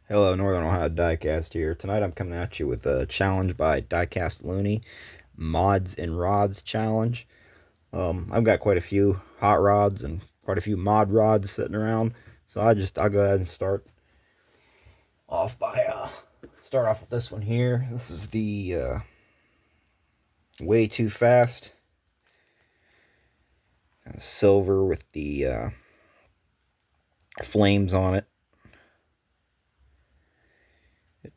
Hello, Northern Ohio Diecast here. Tonight I'm coming at you with a challenge by Diecast Looney, Mods and Rods challenge. I've got quite a few hot rods and quite a few mod rods sitting around, so I'll go ahead and start off with this one here. This is the Way Too Fast silver with the flames on it.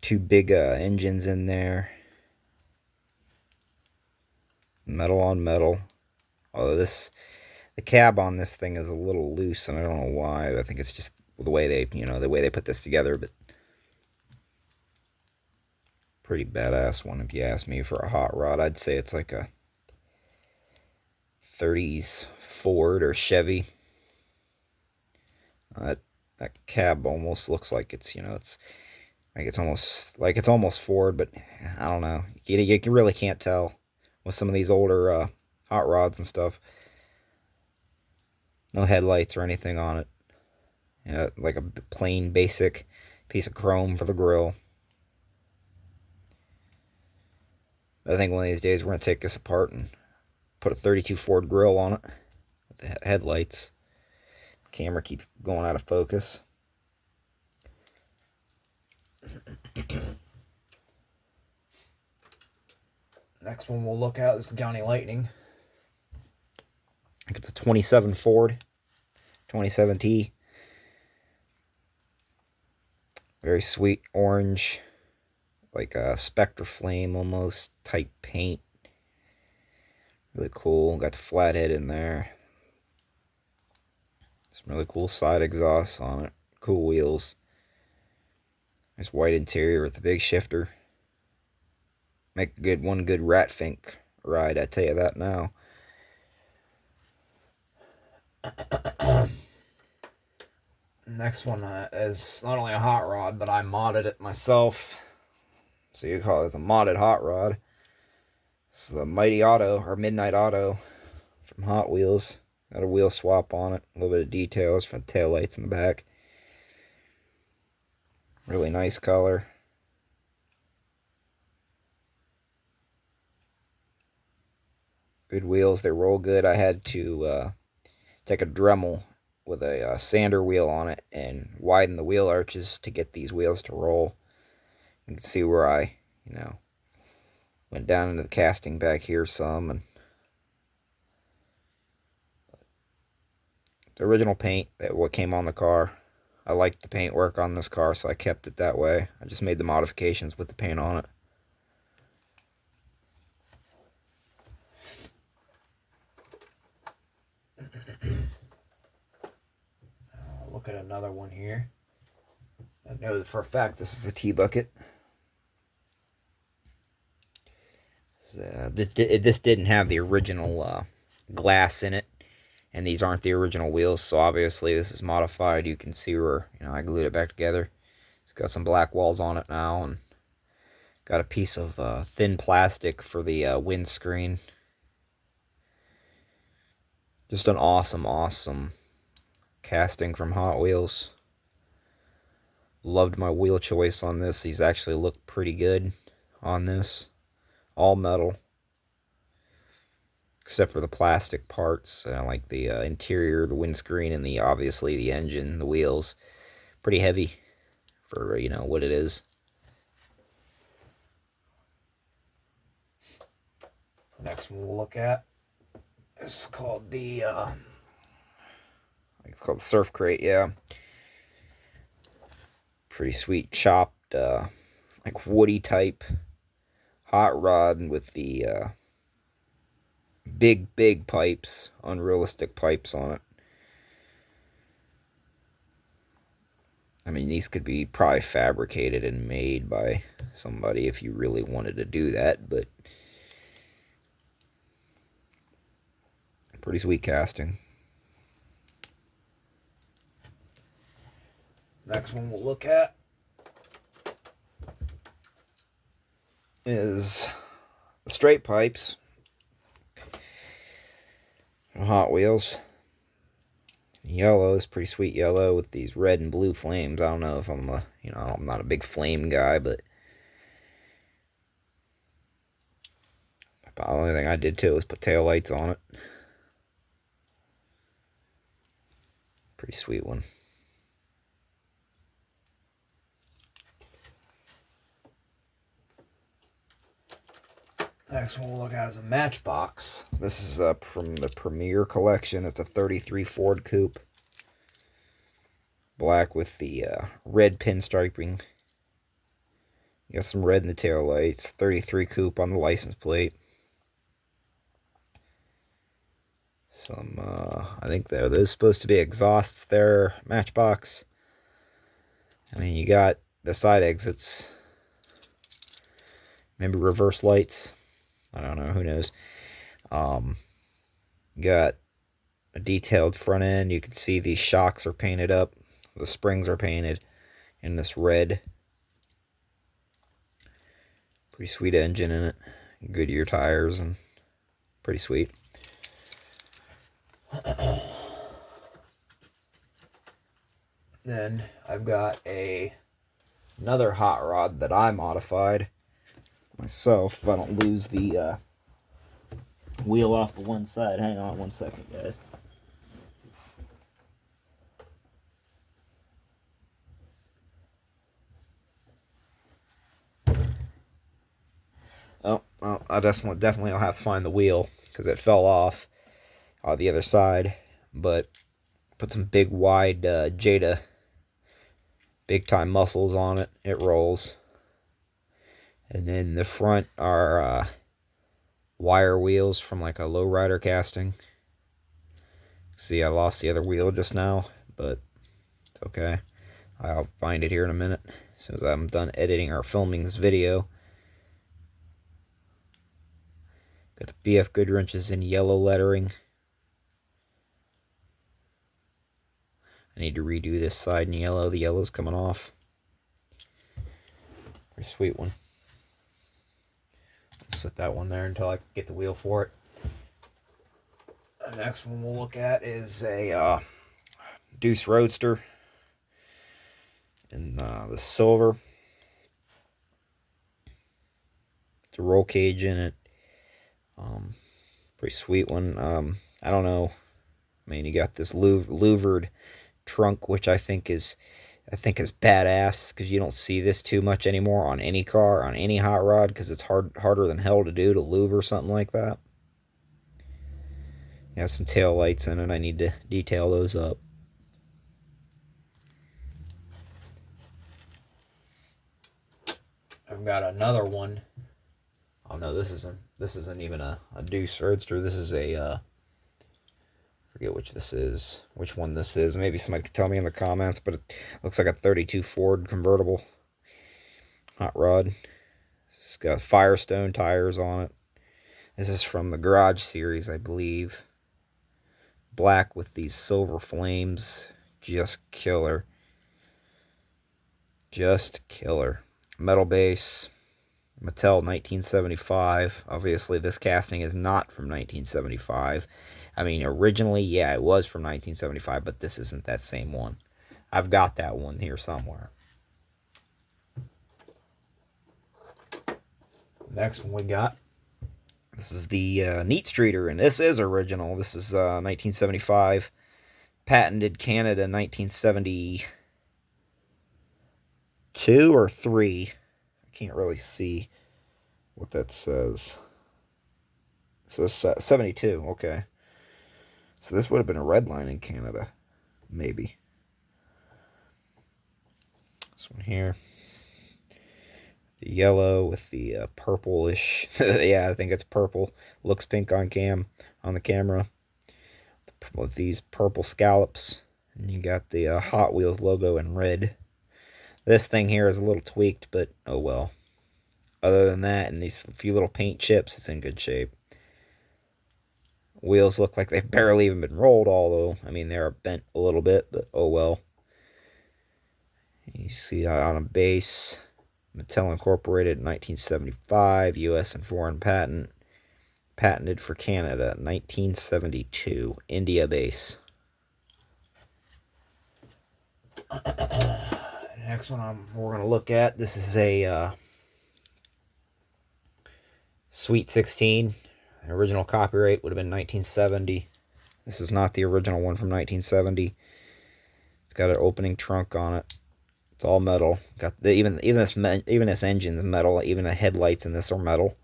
Two big engines in there, metal on metal. Although the cab on this thing is a little loose, and I don't know why. I think it's just the way they put this together. But pretty badass one, if you ask me, for a hot rod. I'd say it's like a 30s Ford or Chevy. That cab almost looks like it's it's almost Ford, but I don't know. You really can't tell with some of these older hot rods and stuff. No headlights or anything on it. Yeah, like a plain basic piece of chrome for the grill. I think one of these days we're going to take this apart and put a 32 Ford grill on it with the headlights. Camera keeps going out of focus. Next one we'll look at is Johnny Lightning. I think it's a 27 Ford, 27T. Very sweet orange, like a Spectre Flame almost type paint. Really cool. Got the flathead in there. Some really cool side exhausts on it. Cool wheels. Nice white interior with the big shifter. Make one good rat fink ride, I tell you that now. Next one is not only a hot rod, but I modded it myself. So you call it a modded hot rod. This is the Mighty Auto, or Midnight Auto, from Hot Wheels. Got a wheel swap on it. A little bit of details from tail lights in the back. Really nice color. Good wheels. They roll good. I had to take a Dremel with a sander wheel on it and widen the wheel arches to get these wheels to roll. You can see where I, went down into the casting back here some. And the original paint, what came on the car, I liked the paintwork on this car, so I kept it that way. I just made the modifications with the paint on it. Look at another one here. I know for a fact this is a T-bucket. This didn't have the original glass in it, and these aren't the original wheels, so obviously this is modified. You can see where I glued it back together. It's got some black walls on it now, and got a piece of thin plastic for the windscreen. Just an awesome casting from Hot Wheels. Loved my wheel choice on this. These actually look pretty good on this. All metal, except for the plastic parts, like the interior, the windscreen, and obviously the engine, the wheels. Pretty heavy for what it is. Next one we'll look at is called the it's called the Surf Crate. Yeah, pretty sweet chopped like woody type hot rod with the big pipes, unrealistic pipes on it. I mean, these could be probably fabricated and made by somebody if you really wanted to do that, but pretty sweet casting. Next one we'll look at is the straight pipes from Hot Wheels. Yellow is pretty sweet yellow with these red and blue flames. I don't know if I'm I'm not a big flame guy, but the only thing I did too was put tail lights on it. Pretty sweet one. Next one we'll look at is a matchbox. This is from the Premier collection. It's a 33 Ford Coupe. Black with the red pinstriping. You got some red in the tail lights. 33 Coupe on the license plate. Some, I think those supposed to be exhausts there. Matchbox. I mean, you got the side exits. Maybe reverse lights. I don't know. Who knows? Got a detailed front end. You can see these shocks are painted up. The springs are painted in this red. Pretty sweet engine in it. Goodyear tires and pretty sweet. Then I've got another hot rod that I modified myself if I don't lose the wheel off the one side. Hang on one second, guys. Oh, well, I definitely will have to find the wheel because it fell off the other side. But put some big wide Jada big time muscles on it. It rolls. And then the front are wire wheels from like a lowrider casting. See, I lost the other wheel just now, but it's okay. I'll find it here in a minute as soon as I'm done editing or filming this video. Got the BF Good wrenches in yellow lettering. I need to redo this side in yellow. The yellow's coming off. Pretty sweet one. I'll set that one there until I get the wheel for it. The next one we'll look at is a Deuce Roadster in the silver. It's a roll cage in it. Pretty sweet one. I don't know. I mean, you got this louvered trunk, which I think is badass because you don't see this too much anymore on any car, on any hot rod, because it's harder than hell to do to louver something like that. You have some tail lights in it. I need to detail those up. I've got another one. Oh no, this isn't even a Deuce Roadster. This is a forget which one this is. Maybe somebody could tell me in the comments, but it looks like a 32 Ford convertible hot rod. It's got Firestone tires on it. This is from the Garage series, I believe. Black with these silver flames. Just killer. Just killer. Metal base. Mattel 1975. Obviously, this casting is not from 1975. I mean, originally, yeah, it was from 1975, but this isn't that same one. I've got that one here somewhere. Next one we got. This is the Neat Streeter, and this is original. This is 1975. Patented Canada 1972 or 3. I can't really see what that says. It says 72, okay. So this would have been a red line in Canada, maybe. This one here. The yellow with the purplish. Yeah, I think it's purple. Looks pink on the camera. With these purple scallops. And you got the Hot Wheels logo in red. This thing here is a little tweaked, but oh well. Other than that, and these few little paint chips, it's in good shape. Wheels look like they've barely even been rolled, although, I mean, they're bent a little bit, but oh well. You see on a base, Mattel Incorporated 1975, U.S. and foreign patent. Patented for Canada, 1972, India base. Next one we're going to look at, this is a Sweet 16. The original copyright would have been 1970. This is not the original one from 1970. It's got an opening trunk on it. It's all metal. Got even this engine's metal. Even the headlights in this are metal.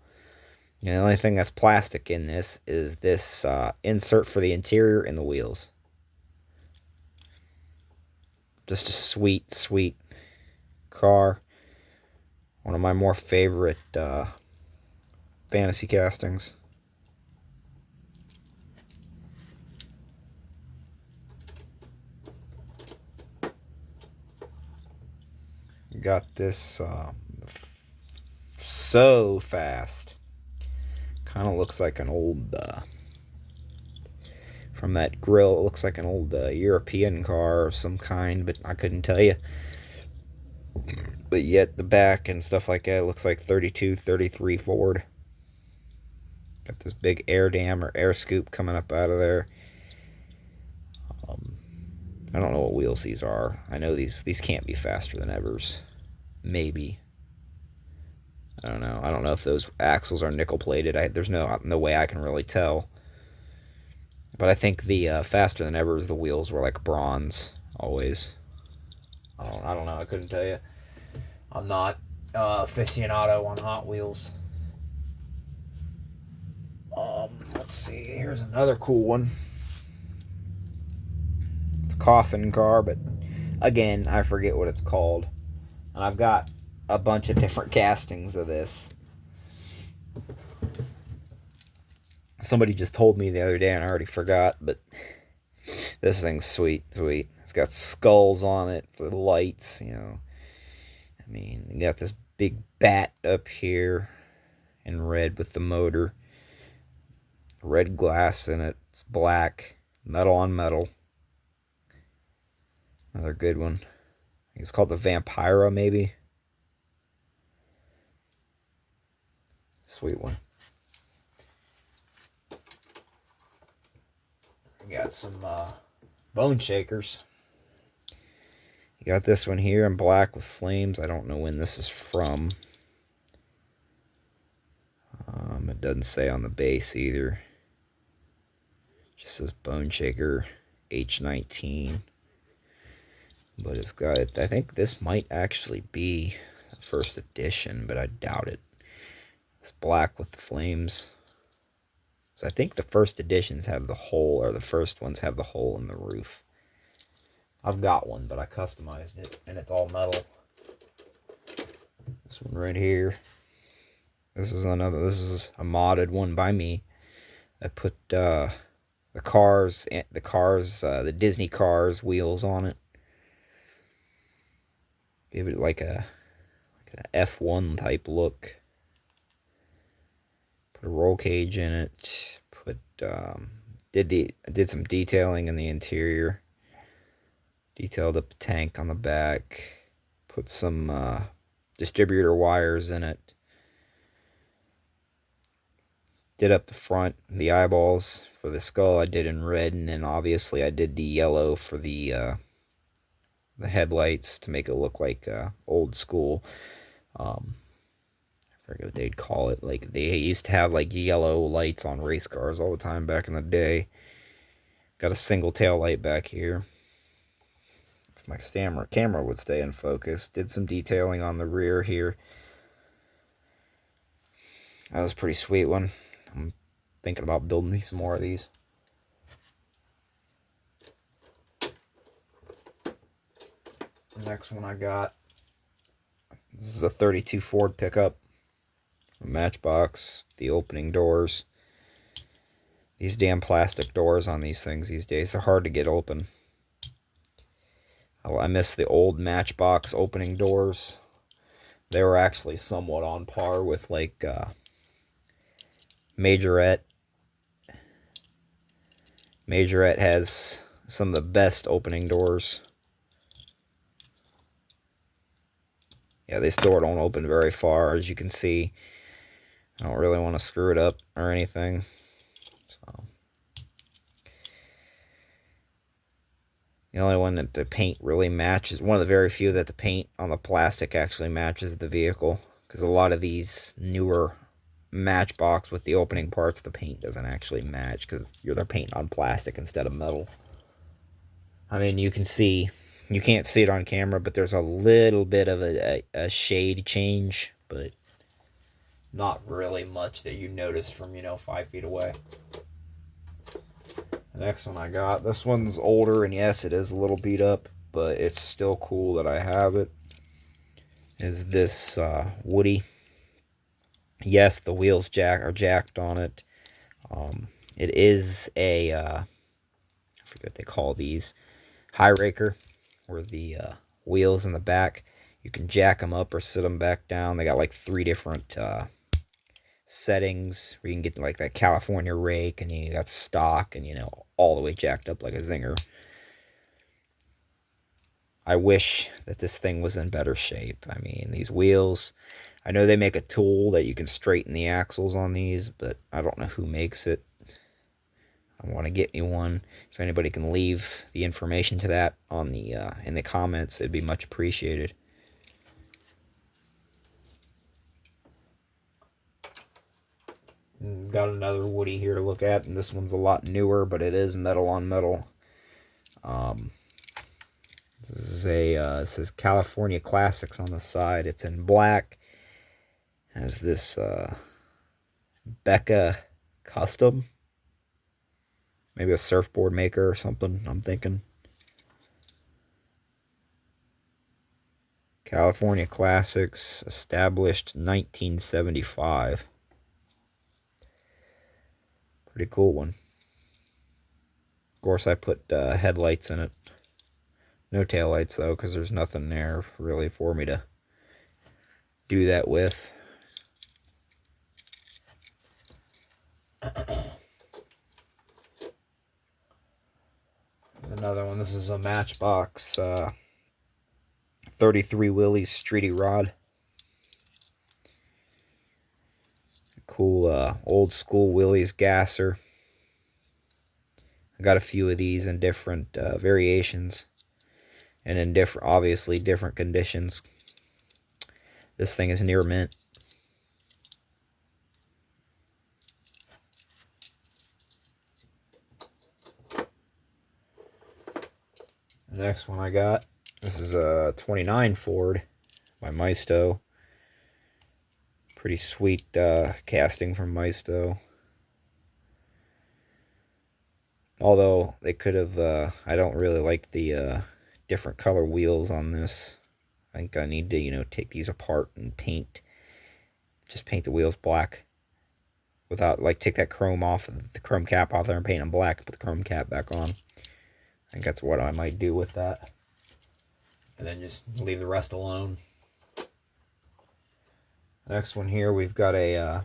The only thing that's plastic in this is this insert for the interior and the wheels. Just a sweet, sweet car. One of my more favorite fantasy castings. Got this so fast. Kind of looks like an old, from that grill, it looks like an old European car of some kind, but I couldn't tell you. But yet the back and stuff like that looks like 32, 33 Ford. Got this big air dam or air scoop coming up out of there. I don't know what wheels these are. I know these can't be faster than Evers. Maybe. I don't know. I don't know if those axles are nickel plated. There's no way I can really tell. But I think the faster than Evers, the wheels were like bronze always. I don't know. I couldn't tell you. I'm not aficionado on Hot Wheels. Let's see. Here's another cool one. It's a coffin car, but again, I forget what it's called. And I've got a bunch of different castings of this. Somebody just told me the other day and I already forgot, but this thing's sweet, sweet. It's got skulls on it for the lights, I mean, you got this big bat up here in red with the motor. Red glass in it. It's black. Metal on metal. Another good one. I think it's called the Vampira, maybe. Sweet one. We got some bone shakers. You got this one here in black with flames. I don't know when this is from. It doesn't say on the base either. It just says Bone Shaker H19. But it's got, I think this might actually be the first edition, but I doubt it. It's black with the flames. So I think the first editions have the hole, or the first ones have the hole in the roof. I've got one, but I customized it, and it's all metal. This one right here. This is a modded one by me. I put the Disney Cars wheels on it. Give it like an F1 type look. Put a roll cage in it. Did some detailing in the interior. Detailed up the tank on the back. Put some distributor wires in it. Did up the front, the eyeballs for the skull I did in red, and then obviously I did the yellow for the headlights to make it look like old school. I forget what they'd call it. Like they used to have like yellow lights on race cars all the time back in the day. Got a single tail light back here. If my camera would stay in focus. Did some detailing on the rear here. That was a pretty sweet one. I'm thinking about building me some more of these. The next one I got, this is a 32 Ford pickup. A Matchbox, the opening doors. These damn plastic doors on these things these days, they're hard to get open. I miss the old Matchbox opening doors. They were actually somewhat on par with like Majorette. Majorette has some of the best opening doors. Yeah, this door don't open very far, as you can see. I don't really want to screw it up or anything. So The only one that the paint really matches, one of the very few that the paint on the plastic actually matches the vehicle. Because a lot of these newer Matchbox with the opening parts, the paint doesn't actually match because they're painting on plastic instead of metal. I mean, you can't see it on camera, but there's a little bit of a shade change, but not really much that you notice from, 5 feet away. The next one I got, this one's older, and yes, it is a little beat up, but it's still cool that I have it, is this Woody. Yes, the wheels are jacked on it. It is a, I forget what they call these, high raker, where the wheels in the back, you can jack them up or sit them back down. They got like 3 different settings where you can get like that California rake, and you got stock, and all the way jacked up like a zinger. I wish that this thing was in better shape. I mean, these wheels, I know they make a tool that you can straighten the axles on these, but I don't know who makes it. I want to get me one. If anybody can leave the information to that on the in the comments, it'd be much appreciated. Got another Woody here to look at, and this one's a lot newer, but it is metal on metal. This is it says California Classics on the side. It's in black. Has this Becca Custom. Maybe a surfboard maker or something, I'm thinking. California Classics, established 1975. Pretty cool one. Of course, I put headlights in it. No taillights, though, because there's nothing there really for me to do that with. Another one. This is a Matchbox 33 Willys Streety Rod. Cool old school Willys gasser. I got a few of these in different variations, and in obviously different conditions. This thing is near mint. The next one I got, this is a 29 Ford by Maisto. Pretty sweet casting from Maisto. Although they could have, I don't really like the different color wheels on this. I think I need to, take these apart and just paint the wheels black. Without, take that chrome off, the chrome cap off there and paint them black, and put the chrome cap back on. I think that's what I might do with that. And then just leave the rest alone. Next one here, we've got a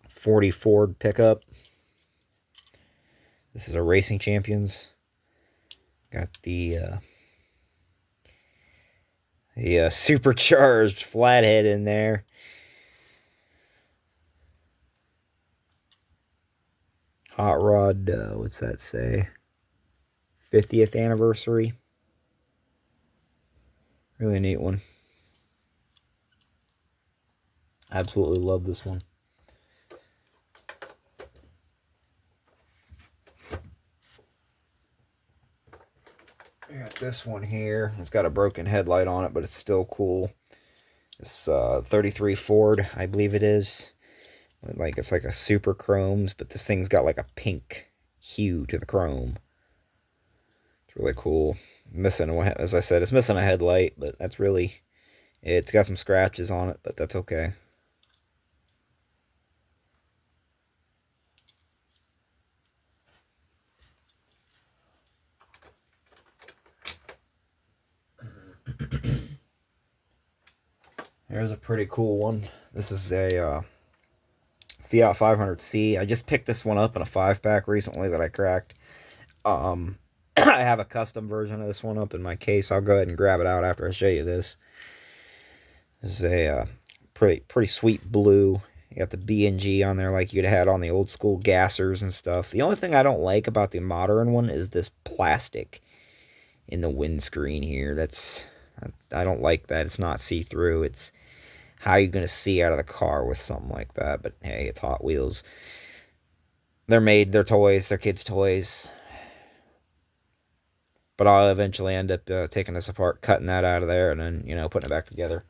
40 Ford pickup. This is a Racing Champions. Got the supercharged flathead in there. Hot Rod, what's that say? 50th anniversary. Really neat one. Absolutely love this one. I got this one here. It's got a broken headlight on it, but it's still cool. It's 33 Ford, I believe it is. It's like a super chromes, but this thing's got like a pink hue to the chrome. It's really cool. Missing, as I said, it's missing a headlight, but that's really, it's got some scratches on it, but that's okay. Here's a pretty cool one. This is a Fiat 500C. I just picked this one up in a 5-pack recently that I cracked. I have a custom version of this one up in my case. I'll go ahead and grab it out after I show you this. This is a pretty sweet blue. You got the B&G on there like you'd had on the old school gassers and stuff. The only thing I don't like about the modern one is this plastic. in the windscreen here. I don't like that. It's not see-through. It's how are you going to see out of the car with something like that? But hey, it's Hot Wheels. They're toys, they're kids' toys. But I'll eventually end up taking this apart, cutting that out of there, and then, putting it back together.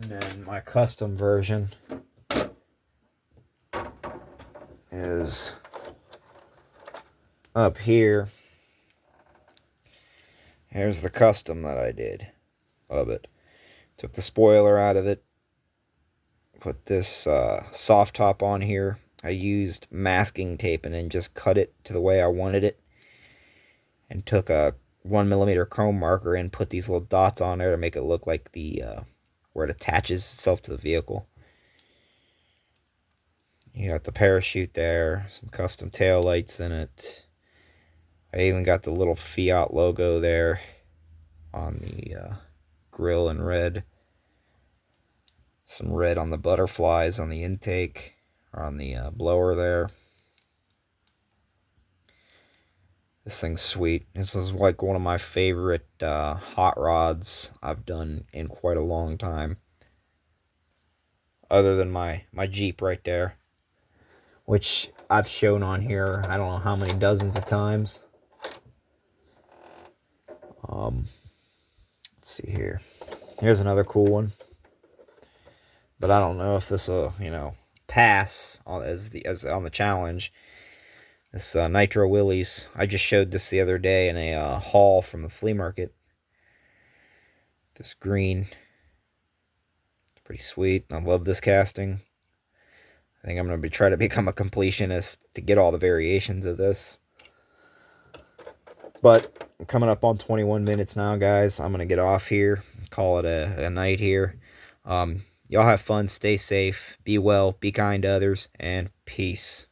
And then my custom version is up here. Here's the custom that I did of it. Took the spoiler out of it. Put this soft top on here. I used masking tape and then just cut it to the way I wanted it. And took a 1mm chrome marker and put these little dots on there to make it look like the where it attaches itself to the vehicle. You got the parachute there, some custom tail lights in it. I even got the little Fiat logo there on the grill in red. Some red on the butterflies on the intake, or on the blower there. This thing's sweet. This is like one of my favorite hot rods I've done in quite a long time. Other than my Jeep right there, which I've shown on here I don't know how many dozens of times. Let's see here. Here's another cool one. But I don't know if this will, pass as on the challenge. This Nitro Willys. I just showed this the other day in a haul from the flea market. This green. It's pretty sweet. I love this casting. I think I'm going to try to become a completionist to get all the variations of this. But I'm coming up on 21 minutes now, guys. I'm going to get off here. Call it a night here. Y'all have fun. Stay safe. Be well. Be kind to others. And peace.